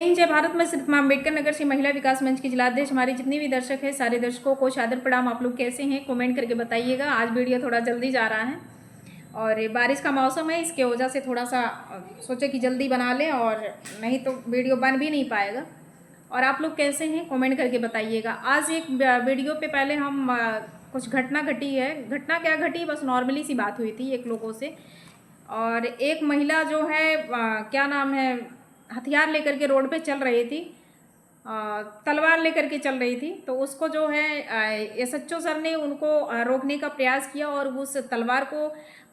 जय भारत। मैं सिर्फ अम्बेडकर नगर से महिला विकास मंच की जिलाध्यक्ष। हमारे जितने भी दर्शक हैं सारे दर्शकों को सादर प्रणाम। आप लोग कैसे हैं कमेंट करके बताइएगा। आज वीडियो थोड़ा जल्दी जा रहा है और बारिश का मौसम है, इसके वजह से थोड़ा सा सोचे कि जल्दी बना लें और नहीं तो वीडियो बन भी नहीं पाएगा। और आप लोग कैसे हैं कमेंट करके बताइएगा। आज एक वीडियो पे पहले हम कुछ घटना घटी है। घटना क्या घटी, बस नॉर्मली सी बात हुई थी एक लोगों से। और एक महिला जो है क्या नाम है, हथियार लेकर के रोड पे चल रही थी, तलवार लेकर के चल रही थी। तो उसको जो है एसएचओ सर ने उनको रोकने का प्रयास किया और उस तलवार को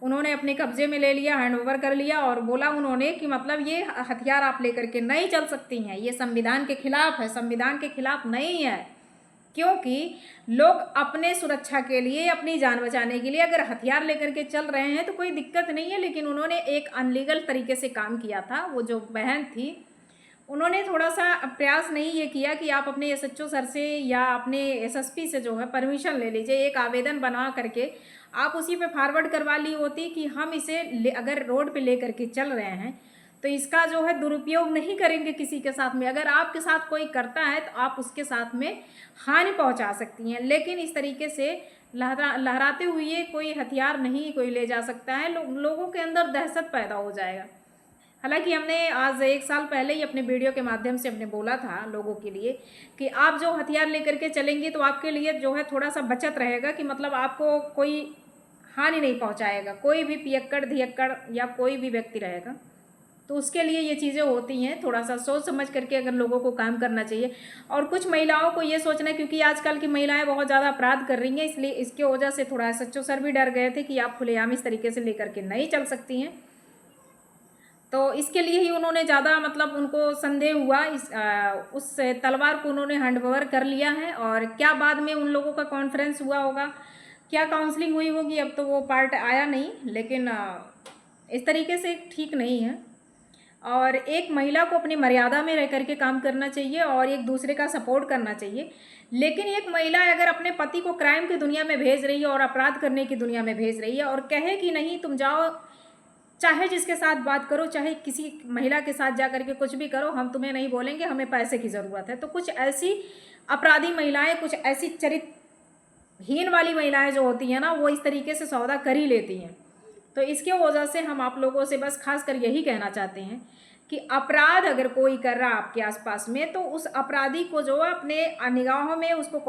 उन्होंने अपने कब्जे में ले लिया, हैंड ओवर कर लिया और बोला उन्होंने कि मतलब ये हथियार आप लेकर के नहीं चल सकती हैं, ये संविधान के खिलाफ है, संविधान के खिलाफ नहीं है। क्योंकि लोग अपने सुरक्षा के लिए, अपनी जान बचाने के लिए अगर हथियार लेकर के चल रहे हैं तो कोई दिक्कत नहीं है, लेकिन उन्होंने एक अनलीगल तरीके से काम किया था। वो जो बहन थी उन्होंने थोड़ा सा प्रयास नहीं ये किया कि आप अपने एसएचओ सर से या अपने एसएसपी से जो है परमिशन ले लीजिए, एक आवेदन बना करके आप उसी पे फॉरवर्ड करवा ली होती कि हम इसे अगर रोड पे ले करके चल रहे हैं तो इसका जो है दुरुपयोग नहीं करेंगे किसी के साथ में। अगर आपके साथ कोई करता है तो आप उसके साथ में हानि पहुंचा सकती हैं, लेकिन इस तरीके से लहराते हुए कोई हथियार नहीं कोई ले जा सकता है। लोगों के अंदर दहशत पैदा हो जाएगा। हालांकि हमने आज 1 साल पहले ही अपने वीडियो के माध्यम से हमने बोला था लोगों के लिए कि आप जो हथियार लेकर के चलेंगे तो आपके लिए जो है थोड़ा सा बचत रहेगा, कि मतलब आपको कोई हानि नहीं पहुंचाएगा, कोई भी पियक्कड़ धियक्कड़ या कोई भी व्यक्ति रहेगा। तो उसके लिए ये चीज़ें होती हैं, थोड़ा सा सोच समझ करके अगर लोगों को काम करना चाहिए। और कुछ महिलाओं को ये सोचना है, क्योंकि आजकल की महिलाएं बहुत ज़्यादा अपराध कर रही हैं, इसलिए इसके वजह से थोड़ा एसएचओ सर भी डर गए थे कि आप खुलेआम इस तरीके से लेकर के नहीं चल सकती हैं। तो इसके लिए ही उन्होंने ज़्यादा मतलब उनको संदेह हुआ, उस तलवार को उन्होंने हैंड ओवर कर लिया है। और क्या बाद में उन लोगों का कॉन्फ्रेंस हुआ होगा, क्या काउंसलिंग हुई होगी, अब तो वो पार्ट आया नहीं, लेकिन इस तरीके से ठीक नहीं है। और एक महिला को अपनी मर्यादा में रह करके काम करना चाहिए और एक दूसरे का सपोर्ट करना चाहिए। लेकिन एक महिला अगर अपने पति को क्राइम की दुनिया में भेज रही है और अपराध करने की दुनिया में भेज रही है और कहे कि नहीं तुम जाओ, चाहे जिसके साथ बात करो, चाहे किसी महिला के साथ जा करके कुछ भी करो, हम तुम्हें नहीं बोलेंगे, हमें पैसे की ज़रूरत है। तो कुछ ऐसी अपराधी महिलाएं, कुछ ऐसी चरित्रहीन वाली महिलाएं जो होती हैं ना, वो इस तरीके से सौदा कर ही लेती हैं। तो इसके वजह से हम आप लोगों से बस खास कर यही कहना चाहते हैं कि अपराध अगर कोई कर रहा आपके आसपास में तो उस अपराधी को जो है अपने निगाहों में उसको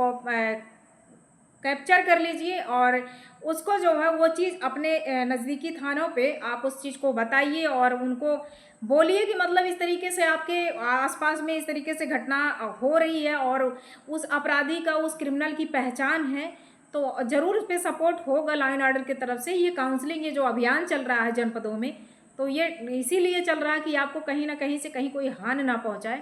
कैप्चर कर लीजिए और उसको जो है वो चीज़ अपने नज़दीकी थानों पे आप उस चीज़ को बताइए और उनको बोलिए कि मतलब इस तरीके से आपके आसपास में इस तरीके से घटना हो रही है और उस अपराधी का, उस क्रिमिनल की पहचान है। तो ज़रूर उस पर सपोर्ट होगा लाइन ऑर्डर की तरफ से। ये काउंसलिंग, ये जो अभियान चल रहा है जनपदों में, तो ये इसीलिए चल रहा है कि आपको कहीं ना कहीं से कहीं कोई हानि ना पहुंचाए।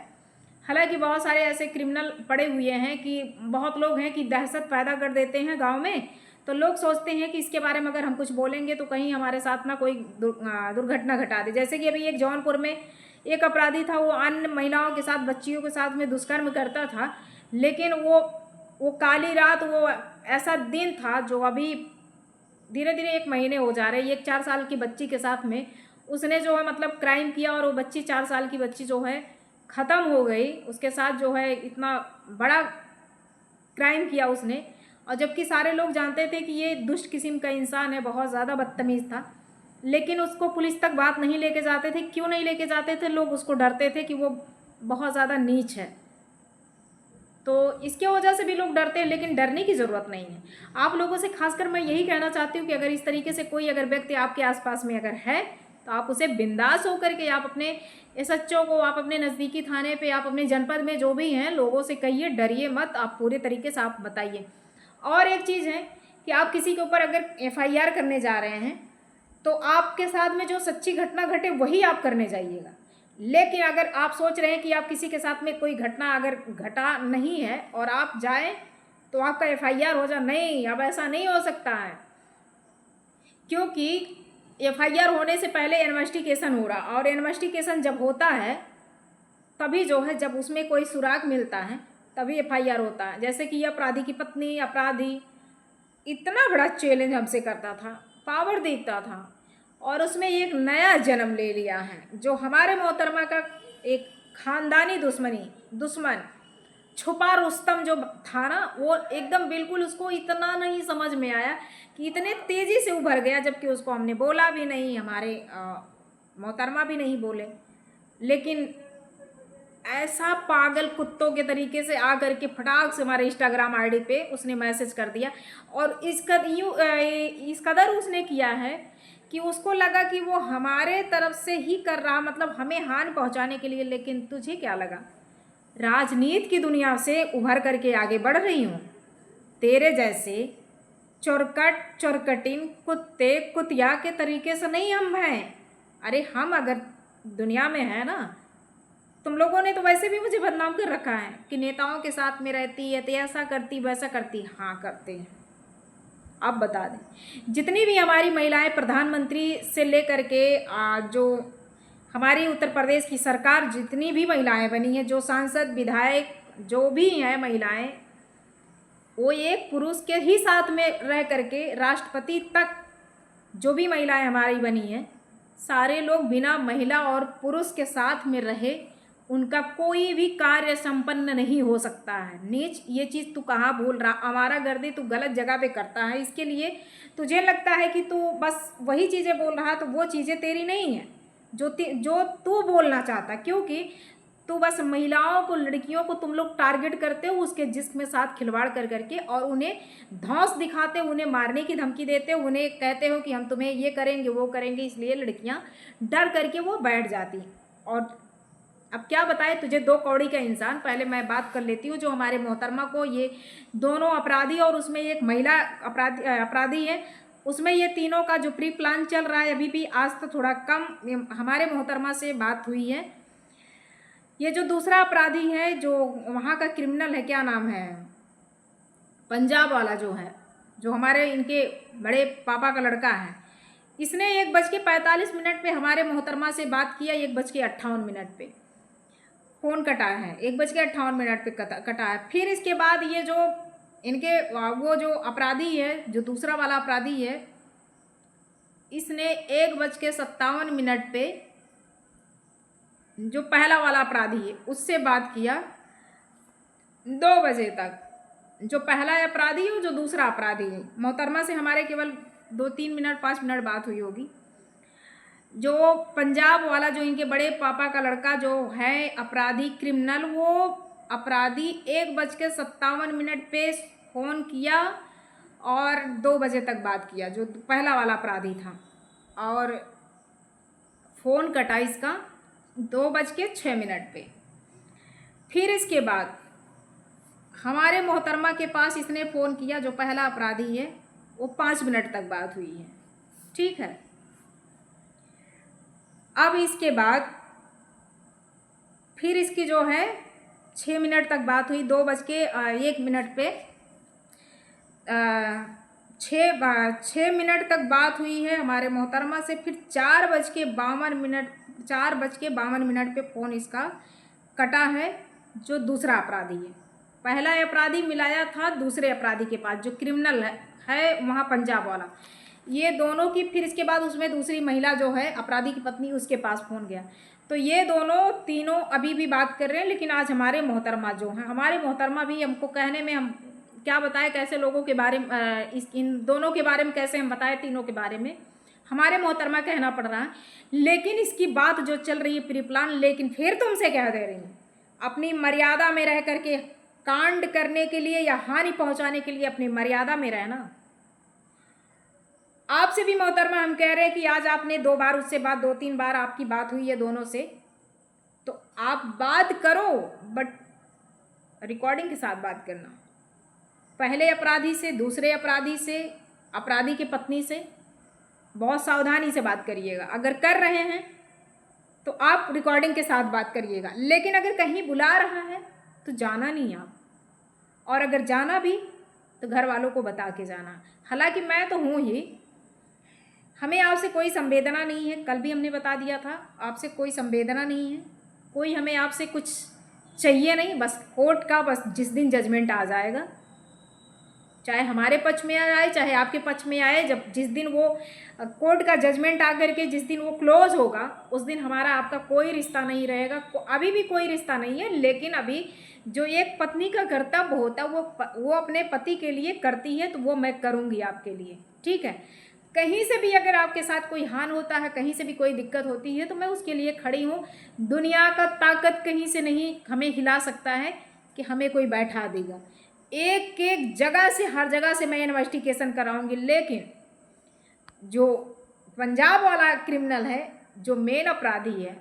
हालांकि बहुत सारे ऐसे क्रिमिनल पड़े हुए हैं कि बहुत लोग हैं कि दहशत पैदा कर देते हैं गांव में। तो लोग सोचते हैं कि इसके बारे में अगर हम कुछ बोलेंगे तो कहीं हमारे साथ ना कोई दुर्घटना घटा दे। जैसे कि अभी एक जौनपुर में एक अपराधी था, वो अन्य महिलाओं के साथ, बच्चियों के साथ में दुष्कर्म करता था, लेकिन वो काली रात, वो ऐसा दिन था जो अभी धीरे धीरे 1 महीने हो जा रहे हैं, एक 4 साल की बच्ची के साथ में उसने जो है मतलब क्राइम किया और वो बच्ची 4 साल की बच्ची जो है ख़त्म हो गई। उसके साथ जो है इतना बड़ा क्राइम किया उसने, और जबकि सारे लोग जानते थे कि ये दुष्ट किस्म का इंसान है, बहुत ज़्यादा बदतमीज़ था, लेकिन उसको पुलिस तक बात नहीं लेके जाते थे। क्यों नहीं लेके जाते थे? लोग उसको डरते थे कि वो बहुत ज़्यादा नीच है। तो इसके वजह से भी लोग डरते हैं, लेकिन डरने की ज़रूरत नहीं है। आप लोगों से खासकर मैं यही कहना चाहती हूँ कि अगर इस तरीके से कोई अगर व्यक्ति आपके आसपास में अगर है तो आप उसे बिंदास होकर के आप अपने एसएचओ को, आप अपने नज़दीकी थाने पे, आप अपने जनपद में जो भी हैं लोगों से कहिए, डरिए मत, आप पूरे तरीके से आप बताइए। और एक चीज़ है कि आप किसी के ऊपर अगर एफआईआर करने जा रहे हैं तो आपके साथ में जो सच्ची घटना घटे वही आप करने जाइएगा। लेकिन अगर आप सोच रहे हैं कि आप किसी के साथ में कोई घटना अगर घटा नहीं है और आप जाएं तो आपका एफआईआर हो जाए, नहीं, अब ऐसा नहीं हो सकता है। क्योंकि एफआईआर होने से पहले इन्वेस्टिगेशन हो रहा, और इन्वेस्टिगेशन जब होता है तभी जो है, जब उसमें कोई सुराग मिलता है तभी एफआईआर होता है। जैसे कि अपराधी की पत्नी, अपराधी इतना बड़ा चैलेंज हमसे करता था, पावर देखता था, और उसमें एक नया जन्म ले लिया है जो हमारे मोहतरमा का एक खानदानी दुश्मन छुपा रुस्तम जो था ना, वो एकदम बिल्कुल उसको इतना नहीं समझ में आया कि इतने तेज़ी से उभर गया, जबकि उसको हमने बोला भी नहीं, हमारे मोहतरमा भी नहीं बोले, लेकिन ऐसा पागल कुत्तों के तरीके से आ करके फटाक से हमारे इंस्टाग्राम आईडी पे उसने मैसेज कर दिया। और इस कदर उसने किया है कि उसको लगा कि वो हमारे तरफ से ही कर रहा, मतलब हमें हानि पहुंचाने के लिए। लेकिन तुझे क्या लगा, राजनीति की दुनिया से उभर करके आगे बढ़ रही हूँ? तेरे जैसे चोरकटिन कुत्ते कुतिया के तरीके से नहीं हम हैं। अरे हम अगर दुनिया में है ना, तुम लोगों ने तो वैसे भी मुझे बदनाम कर रखा है कि नेताओं के साथ में रहती है तो ऐसा करती वैसा करती। हाँ करते हैं। अब बता दें, जितनी भी हमारी महिलाएं प्रधानमंत्री से लेकर के जो हमारी उत्तर प्रदेश की सरकार, जितनी भी महिलाएं बनी हैं, जो सांसद विधायक जो भी हैं महिलाएं, वो एक पुरुष के ही साथ में रह करके राष्ट्रपति तक जो भी महिलाएं हमारी बनी हैं, सारे लोग बिना महिला और पुरुष के साथ में रहे उनका कोई भी कार्य संपन्न नहीं हो सकता है। नीच, ये चीज़ तू कहाँ भूल रहा, हमारा गर्दी तू गलत जगह पे करता है। इसके लिए तुझे लगता है कि तू बस वही चीज़ें बोल रहा, तो वो चीज़ें तेरी नहीं है जो तू बोलना चाहता, क्योंकि तू बस महिलाओं को, लड़कियों को तुम लोग टारगेट करते हो, उसके जिस्म के साथ खिलवाड़ कर करके, और उन्हें धौंस दिखाते हो, उन्हें मारने की धमकी देते हो, उन्हें कहते हो कि हम तुम्हें ये करेंगे वो करेंगे, इसलिए लड़कियां डर करके वो बैठ जाती। और अब क्या बताए तुझे, दो कौड़ी का इंसान। पहले मैं बात कर लेती हूँ जो हमारे मोहतरमा को, ये दोनों अपराधी और उसमें एक महिला अपराधी है, उसमें ये तीनों का जो प्री प्लान चल रहा है अभी भी, आज तो थोड़ा कम हमारे मोहतरमा से बात हुई है। ये जो दूसरा अपराधी है, जो वहाँ का क्रिमिनल है, क्या नाम है, पंजाब वाला जो है, जो हमारे इनके बड़े पापा का लड़का है, इसने 1:45 पे हमारे मोहतरमा से बात किया, 1:58 पे फ़ोन कटा है, 1:58 पे कटा है। फिर इसके बाद ये जो इनके वो जो अपराधी है, जो दूसरा वाला अपराधी है, इसने 1:57 पे जो पहला वाला अपराधी है उससे बात किया 2 बजे तक। जो पहला अपराधी है, जो दूसरा अपराधी है, मोहतरमा से हमारे केवल 2-3 मिनट 5 मिनट बात हुई होगी। जो पंजाब वाला, जो इनके बड़े पापा का लड़का जो है अपराधी क्रिमिनल, वो अपराधी 1:57 पे फ़ोन किया और 2 बजे तक बात किया, जो पहला वाला अपराधी था, और फ़ोन कटा इसका 2:06 पे। फिर इसके बाद हमारे मोहतरमा के पास इसने फ़ोन किया, जो पहला अपराधी है, वो 5 मिनट तक बात हुई है, ठीक है। अब इसके बाद फिर इसकी जो है 6 मिनट तक बात हुई, 2:01 पे 6 मिनट तक बात हुई है हमारे मोहतरमा से। फिर 4:52 पे फ़ोन इसका कटा है, जो दूसरा अपराधी है। पहला अपराधी मिलाया था दूसरे अपराधी के पास, जो क्रिमिनल है वहाँ पंजाब वाला, ये दोनों की। फिर इसके बाद उसमें दूसरी महिला जो है अपराधी की पत्नी, उसके पास फ़ोन गया। तो ये दोनों तीनों अभी भी बात कर रहे हैं। लेकिन आज हमारे मोहतरमा जो हैं, हमारे मोहतरमा भी हमको कहने में, हम क्या बताएं कैसे लोगों के बारे में, इन दोनों के बारे में कैसे हम बताएं, तीनों के बारे में हमारे मोहतरमा कहना पड़ रहा है। लेकिन इसकी बात जो चल रही है प्री प्लान, लेकिन फिर तुमसे कह दे रही हूँ, अपनी मर्यादा में रह करके कांड करने के लिए या हानि पहुँचाने के लिए अपनी मर्यादा में रहना। आपसे भी मोहतरमा हम कह रहे हैं कि आज आपने 2 बार उससे बात, 2-3 बार आपकी बात हुई है दोनों से, तो आप बात करो, बट रिकॉर्डिंग के साथ बात करना। पहले अपराधी से, दूसरे अपराधी से, अपराधी की पत्नी से बहुत सावधानी से बात करिएगा। अगर कर रहे हैं तो आप रिकॉर्डिंग के साथ बात करिएगा। लेकिन अगर कहीं बुला रहा है तो जाना नहीं आप, और अगर जाना भी तो घर वालों को बता के जाना। हालांकि मैं तो हूँ ही, हमें आपसे कोई संवेदना नहीं है, कल भी हमने बता दिया था, आपसे कोई संवेदना नहीं है, कोई हमें आपसे कुछ चाहिए नहीं। बस कोर्ट का, बस जिस दिन जजमेंट आ जाएगा चाहे हमारे पक्ष में आए चाहे आपके पक्ष में आए, जब जिस दिन वो कोर्ट का जजमेंट आकर के जिस दिन वो क्लोज होगा उस दिन हमारा आपका कोई रिश्ता नहीं रहेगा। अभी भी कोई रिश्ता नहीं है, लेकिन अभी जो एक पत्नी का कर्तव्य होता है वो अपने पति के लिए करती है, तो वो मैं करूँगी आपके लिए, ठीक है। कहीं से भी अगर आपके साथ कोई हानि होता है, कहीं से भी कोई दिक्कत होती है, तो मैं उसके लिए खड़ी हूँ। दुनिया का ताकत कहीं से नहीं हमें हिला सकता है कि हमें कोई बैठा देगा। एक एक जगह से, हर जगह से मैं इन्वेस्टिगेशन कराऊंगी। लेकिन जो पंजाब वाला क्रिमिनल है, जो मेन अपराधी है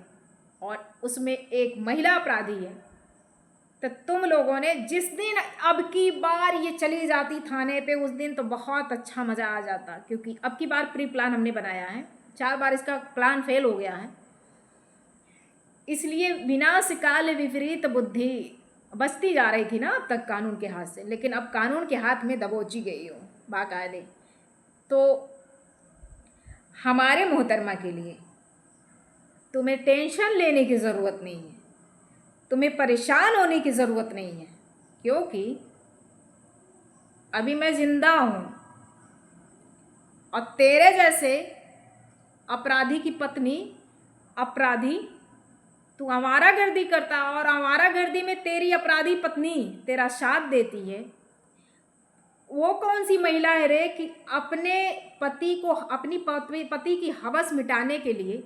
और उसमें एक महिला अपराधी है, तो तुम लोगों ने जिस दिन अब की बार ये चली जाती थाने पे, उस दिन तो बहुत अच्छा मज़ा आ जाता, क्योंकि अब की बार प्री प्लान हमने बनाया है। 4 बार इसका प्लान फेल हो गया है, इसलिए विनाश काल विपरीत बुद्धि बचती जा रही थी ना अब तक कानून के हाथ से, लेकिन अब कानून के हाथ में दबोची गई हो बाकायदे। तो हमारे मोहतरमा के लिए तुम्हें टेंशन लेने की ज़रूरत नहीं है, तुम्हें परेशान होने की ज़रूरत नहीं है, क्योंकि अभी मैं ज़िंदा हूँ और तेरे जैसे अपराधी की पत्नी अपराधी तू आवारागर्दी करता और आवारागर्दी में तेरी अपराधी पत्नी तेरा साथ देती है। वो कौन सी महिला है रे कि अपने पति को, अपनी पति की हवस मिटाने के लिए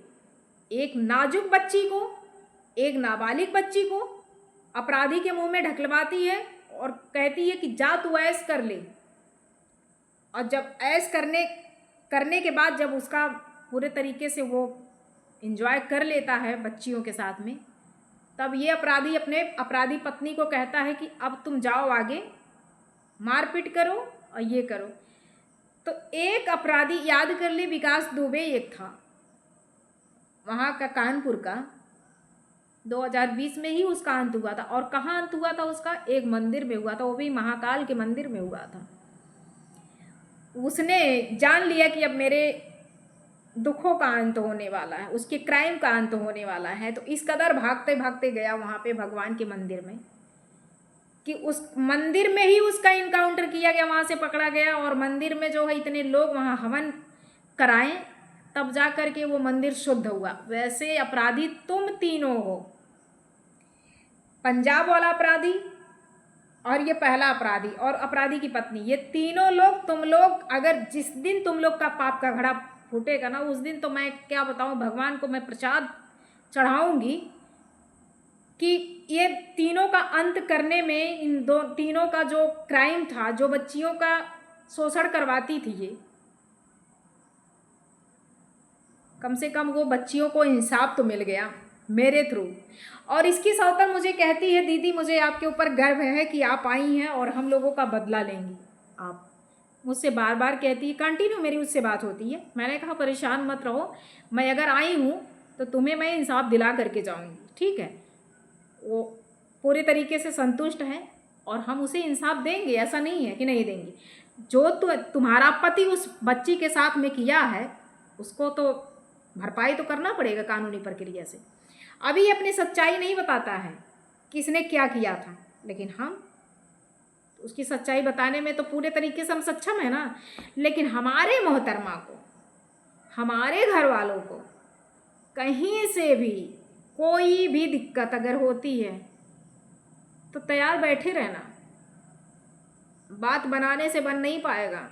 एक नाजुक बच्ची को, एक नाबालिग बच्ची को अपराधी के मुंह में ढकलवाती है और कहती है कि जा तू ऐश कर ले। और जब ऐश करने के बाद जब उसका पूरे तरीके से वो एंजॉय कर लेता है बच्चियों के साथ में, तब ये अपराधी अपने अपराधी पत्नी को कहता है कि अब तुम जाओ आगे, मारपीट करो और ये करो। तो एक अपराधी, याद कर ले, विकास दुबे एक था वहाँ का, कानपुर का, 2020 में ही उसका अंत हुआ था। और कहाँ अंत हुआ था उसका? एक मंदिर में हुआ था, वो भी महाकाल के मंदिर में हुआ था। उसने जान लिया कि अब मेरे दुखों का अंत होने वाला है, उसके क्राइम का अंत होने वाला है, तो इस कदर भागते भागते गया वहाँ पे भगवान के मंदिर में कि उस मंदिर में ही उसका इनकाउंटर किया गया, वहाँ से पकड़ा गया। और मंदिर में जो है इतने लोग वहाँ हवन कराएं, तब जा कर के वो मंदिर शुद्ध हुआ। वैसे अपराधी तुम तीनों हो, पंजाब वाला अपराधी और ये पहला अपराधी और अपराधी की पत्नी, ये तीनों लोग, तुम लोग अगर जिस दिन तुम लोग का पाप का घड़ा फूटेगा ना, उस दिन तो मैं क्या बताऊं, भगवान को मैं प्रसाद चढ़ाऊंगी कि ये तीनों का अंत करने में, इन दो तीनों का जो क्राइम था, जो बच्चियों का शोषण करवाती थी, ये कम से कम वो बच्चियों को इंसाफ तो मिल गया मेरे थ्रू। और इसकी सौतन मुझे कहती है, दीदी मुझे आपके ऊपर गर्व है कि आप आई हैं और हम लोगों का बदला लेंगी। आप मुझसे बार बार कहती है, कंटिन्यू मेरी उससे बात होती है। मैंने कहा परेशान मत रहो, मैं अगर आई हूँ तो तुम्हें मैं इंसाफ दिला करके जाऊँगी, ठीक है। वो पूरे तरीके से संतुष्ट है और हम उसे इंसाफ देंगे, ऐसा नहीं है कि नहीं देंगे। जो तुम्हारा पति उस बच्ची के साथ में किया है, उसको तो भरपाई तो करना पड़ेगा कानूनी प्रक्रिया से। अभी अपनी सच्चाई नहीं बताता है किसने क्या किया था, लेकिन हम उसकी सच्चाई बताने में तो पूरे तरीके से हम सक्षम है ना। लेकिन हमारे मोहतरमा को, हमारे घर वालों को कहीं से भी कोई भी दिक्कत अगर होती है तो तैयार बैठे रहना, बात बनाने से बन नहीं पाएगा।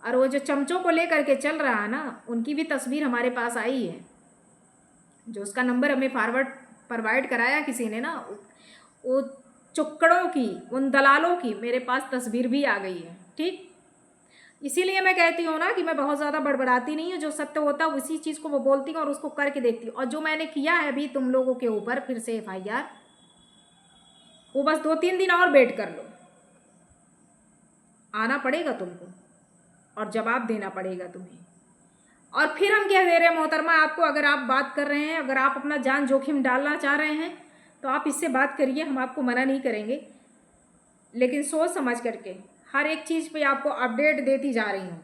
और वो जो चमचों को लेकर के चल रहा है ना, उनकी भी तस्वीर हमारे पास आई है, जो उसका नंबर हमें प्रोवाइड कराया किसी ने ना, वो चुक्कड़ों की, उन दलालों की मेरे पास तस्वीर भी आ गई है, ठीक। इसीलिए मैं कहती हूँ ना कि मैं बहुत ज़्यादा बड़बड़ाती नहीं हूँ, जो सत्य होता है उसी चीज़ को वो बोलती हूँ और उसको करके देखती हूँ। और जो मैंने किया है अभी तुम लोगों के ऊपर फिर से FIR, वो बस 2-3 दिन और वेट कर लो, आना पड़ेगा तुमको और जवाब देना पड़ेगा तुम्हें। और फिर हम क्या दे रहे हैं मोहतरमा आपको, अगर आप बात कर रहे हैं, अगर आप अपना जान जोखिम डालना चाह रहे हैं तो आप इससे बात करिए, हम आपको मना नहीं करेंगे, लेकिन सोच समझ करके हर एक चीज़ पे आपको अपडेट देती जा रही हूँ।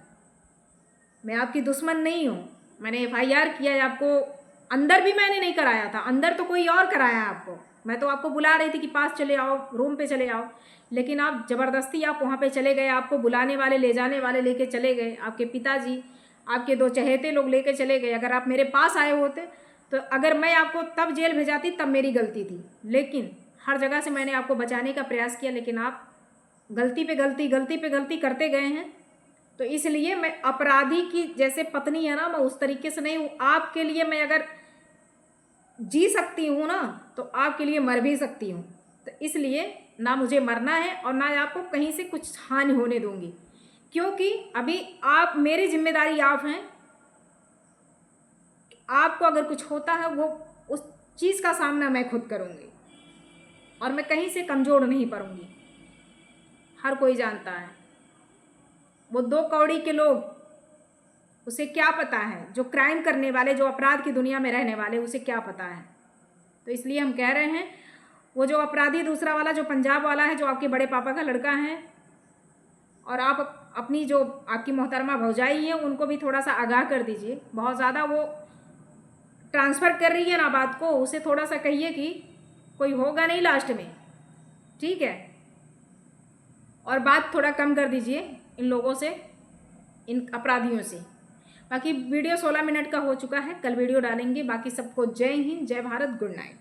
मैं आपकी दुश्मन नहीं हूँ। मैंने FIR किया है आपको, अंदर भी मैंने नहीं कराया था, अंदर तो कोई और कराया आपको, मैं तो आपको बुला रही थी कि पास चले आओ, रूम पे चले आओ, लेकिन आप ज़बरदस्ती आप वहाँ पे चले गए। आपको बुलाने वाले, ले जाने वाले लेके चले गए, आपके पिताजी, आपके 2 चहेते लोग लेके चले गए। अगर आप मेरे पास आए होते तो अगर मैं आपको तब जेल भेजाती तब मेरी गलती थी, लेकिन हर जगह से मैंने आपको बचाने का प्रयास किया, लेकिन आप गलती पे गलती, गलती पे गलती करते गए हैं। तो इसलिए मैं अपराधी की जैसे पत्नी है ना, मैं उस तरीके से नहीं हूँ। आपके लिए मैं अगर जी सकती हूँ ना, तो आपके लिए मर भी सकती हूँ। तो इसलिए ना मुझे मरना है और ना आपको कहीं से कुछ हानि होने दूंगी, क्योंकि अभी आप, मेरी जिम्मेदारी आप हैं। आपको अगर कुछ होता है वो उस चीज़ का सामना मैं खुद करूँगी और मैं कहीं से कमज़ोर नहीं पड़ूंगी। हर कोई जानता है, वो 2 कौड़ी के लोग, उसे क्या पता है, जो क्राइम करने वाले, जो अपराध की दुनिया में रहने वाले, उसे क्या पता है। तो इसलिए हम कह रहे हैं, वो जो अपराधी दूसरा वाला, जो पंजाब वाला है, जो आपके बड़े पापा का लड़का है, और आप अपनी जो आपकी मोहतरमा भौजाई है उनको भी थोड़ा सा आगाह कर दीजिए। बहुत ज़्यादा वो ट्रांसफ़र कर रही है ना बात को, उसे थोड़ा सा कहिए कि कोई होगा नहीं लास्ट में, ठीक है। और बात थोड़ा कम कर दीजिए इन लोगों से, इन अपराधियों से। बाकी वीडियो 16 मिनट का हो चुका है, कल वीडियो डालेंगे। बाकी सबको जय हिंद, जय भारत, गुड नाइट।